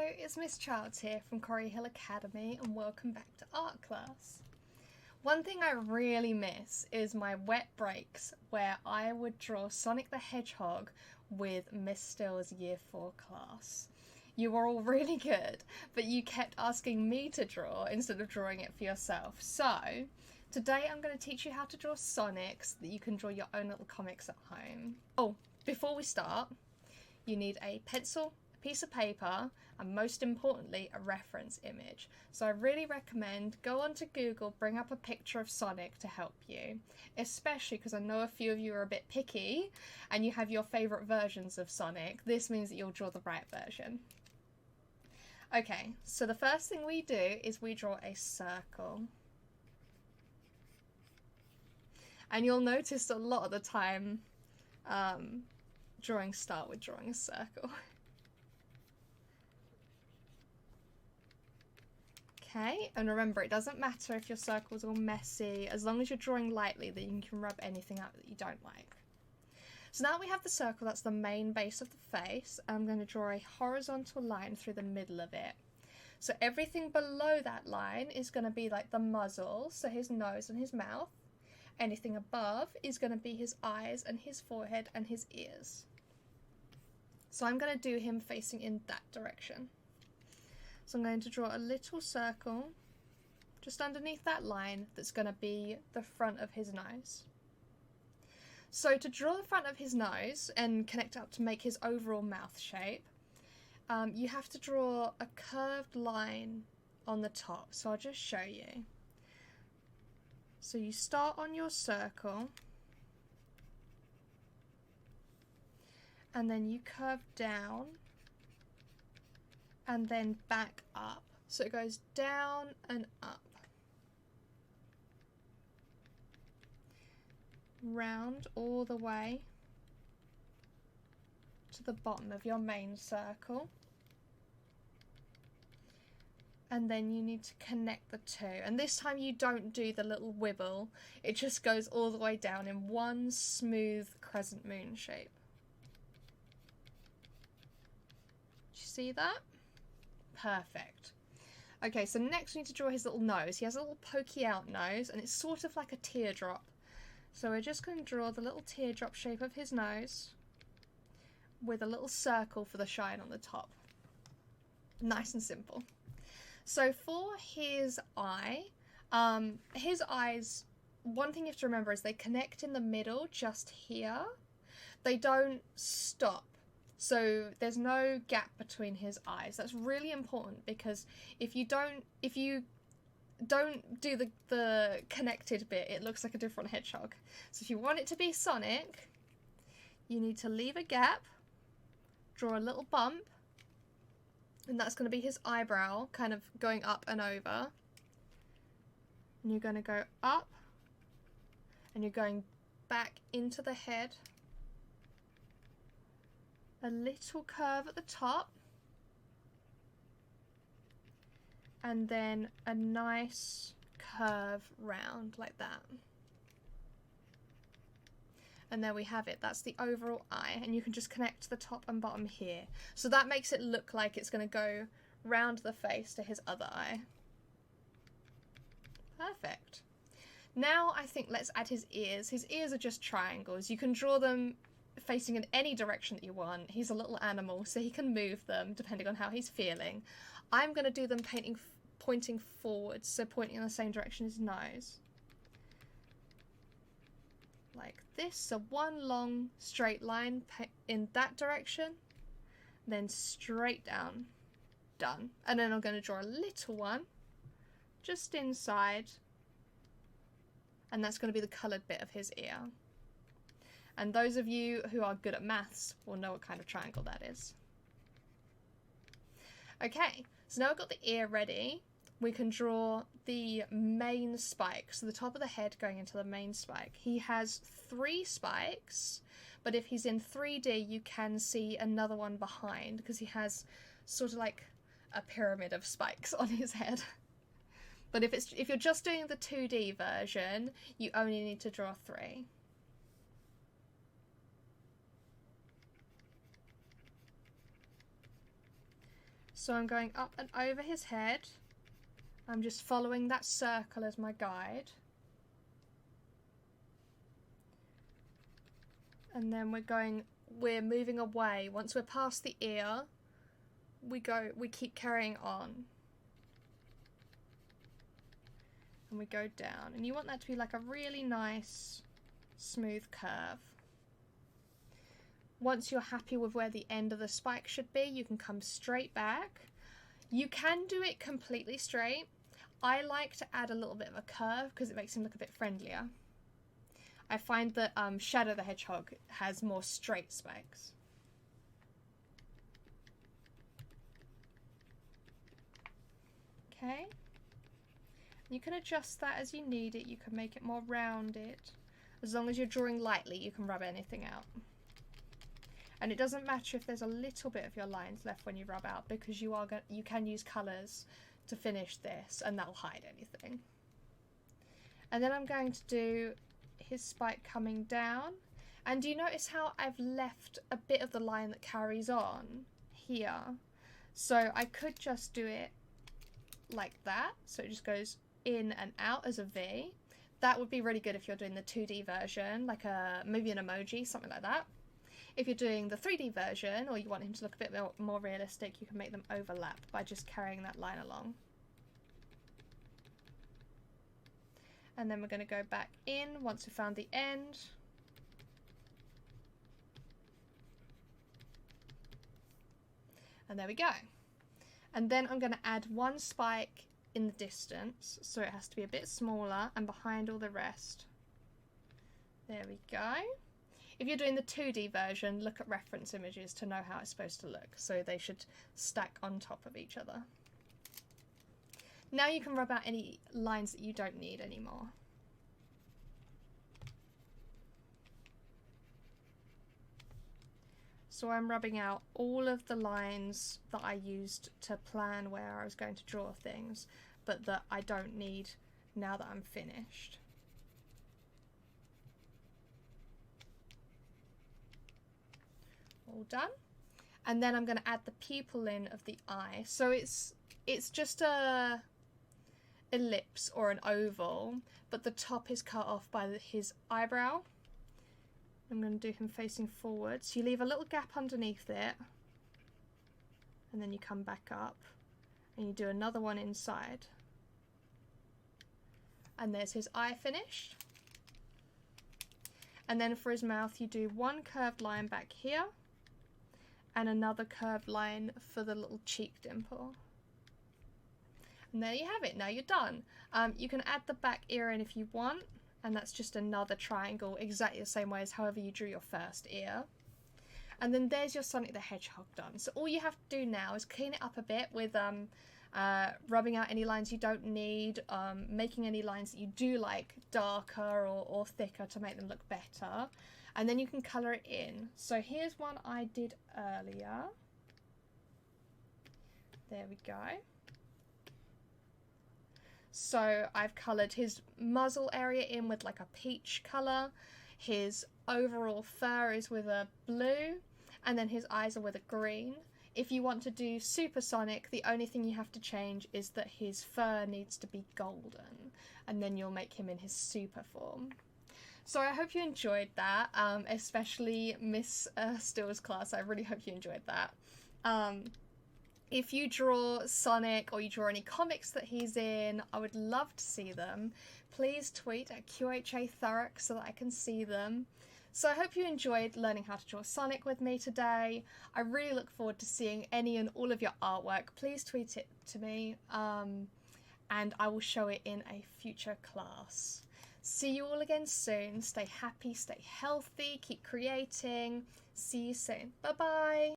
it's Miss Childs here from Corrie Hill Academy and welcome back to art class. One thing I really miss is my wet breaks where I would draw Sonic the Hedgehog with Miss Still's Year 4 class. You were all really good, but you kept asking me to draw instead of drawing it for yourself. So, today I'm going to teach you how to draw Sonic so that you can draw your own little comics at home. Oh, before we start, you need a pencil, piece of paper, and most importantly a reference image. So I really recommend go onto Google, bring up a picture of Sonic to help you, especially because I know a few of you are a bit picky and you have your favourite versions of Sonic. This means that you'll draw the right version. Okay, so the first thing we do is we draw a circle. And you'll notice a lot of the time drawings start with drawing a circle. Okay, and remember, it doesn't matter if your circle's all messy, as long as you're drawing lightly, then you can rub anything out that you don't like. So now we have the circle, that's the main base of the face. I'm going to draw a horizontal line through the middle of it. So everything below that line is going to be like the muzzle, so his nose and his mouth. Anything above is going to be his eyes and his forehead and his ears. So I'm going to do him facing in that direction. So I'm going to draw a little circle just underneath that line that's going to be the front of his nose. So to draw the front of his nose and connect up to make his overall mouth shape, you have to draw a curved line on the top. So I'll just show you. So you start on your circle and then you curve down and then back up. So it goes down and up. Round all the way to the bottom of your main circle. And then you need to connect the two. And this time you don't do the little wibble. It just goes all the way down in one smooth crescent moon shape. Do you see that? Perfect. Okay, so next we need to draw his little nose. He has a little pokey out nose and it's sort of like a teardrop. So we're just going to draw the little teardrop shape of his nose with a little circle for the shine on the top. Nice and simple. So for his eyes, one thing you have to remember is they connect in the middle just here. They don't stop. So there's no gap between his eyes. That's really important because if you don't do the connected bit, it looks like a different hedgehog. So if you want it to be Sonic, you need to leave a gap, draw a little bump, and that's going to be his eyebrow kind of going up and over. And you're going to go up and you're going back into the head. A little curve at the top and then a nice curve round like that. And there we have it. That's the overall eye, and you can just connect the top and bottom here. So that makes it look like it's going to go round the face to his other eye. Perfect. Now I think let's add his ears. His ears are just triangles. You can draw them facing in any direction that you want. He's a little animal, so he can move them depending on how he's feeling. I'm going to do them pointing forwards, so pointing in the same direction as his nose. Like this, so one long straight line in that direction, then straight down, done. And then I'm going to draw a little one just inside, and that's going to be the coloured bit of his ear. And those of you who are good at maths will know what kind of triangle that is. Okay, so now I've got the ear ready. We can draw the main spike, so the top of the head going into the main spike. He has 3 spikes, but if he's in 3D, you can see another one behind because he has sort of like a pyramid of spikes on his head. But if you're just doing the 2D version, you only need to draw 3. So I'm going up and over his head. I'm just following that circle as my guide. And then we're moving away. Once we're past the ear, we keep carrying on. And we go down. And you want that to be like a really nice, smooth curve. Once you're happy with where the end of the spike should be, you can come straight back. You can do it completely straight. I like to add a little bit of a curve because it makes him look a bit friendlier. I find that Shadow the Hedgehog has more straight spikes. Okay. You can adjust that as you need it. You can make it more rounded. As long as you're drawing lightly, you can rub anything out. And it doesn't matter if there's a little bit of your lines left when you rub out, because you can use colours to finish this and that'll hide anything. And then I'm going to do his spike coming down. And do you notice how I've left a bit of the line that carries on here? So I could just do it like that. So it just goes in and out as a V. That would be really good if you're doing the 2D version, like maybe an emoji, something like that. If you're doing the 3D version, or you want him to look a bit more realistic, you can make them overlap by just carrying that line along. And then we're going to go back in once we've found the end. And there we go. And then I'm going to add one spike in the distance, so it has to be a bit smaller and behind all the rest. There we go. If you're doing the 2D version, look at reference images to know how it's supposed to look. So they should stack on top of each other. Now you can rub out any lines that you don't need anymore. So I'm rubbing out all of the lines that I used to plan where I was going to draw things, but that I don't need now that I'm finished. All done. And then I'm going to add the pupil in of the eye. So it's just a ellipse or an oval, but the top is cut off by his eyebrow. I'm going to do him facing forward. So you leave a little gap underneath it, and then you come back up and you do another one inside. And there's his eye finished. And then for his mouth you do one curved line back here and another curved line for the little cheek dimple. And there you have it. Now you're done. You can add the back ear in if you want, and that's just another triangle, exactly the same way as however you drew your first ear. And then there's your Sonic the Hedgehog done. So all you have to do now is clean it up a bit with rubbing out any lines you don't need, making any lines that you do like darker or thicker to make them look better. And then you can colour it in. So here's one I did earlier. There we go. So I've coloured his muzzle area in with like a peach colour. His overall fur is with a blue, and then his eyes are with a green. If you want to do Supersonic, the only thing you have to change is that his fur needs to be golden, and then you'll make him in his super form. So I hope you enjoyed that, especially Miss Steele's class. I really hope you enjoyed that. If you draw Sonic or you draw any comics that he's in, I would love to see them. Please tweet at QHA Thurrock so that I can see them. So I hope you enjoyed learning how to draw Sonic with me today. I really look forward to seeing any and all of your artwork. Please tweet it to me, and I will show it in a future class. See you all again soon. Stay happy, stay healthy, keep creating. See you soon. Bye bye.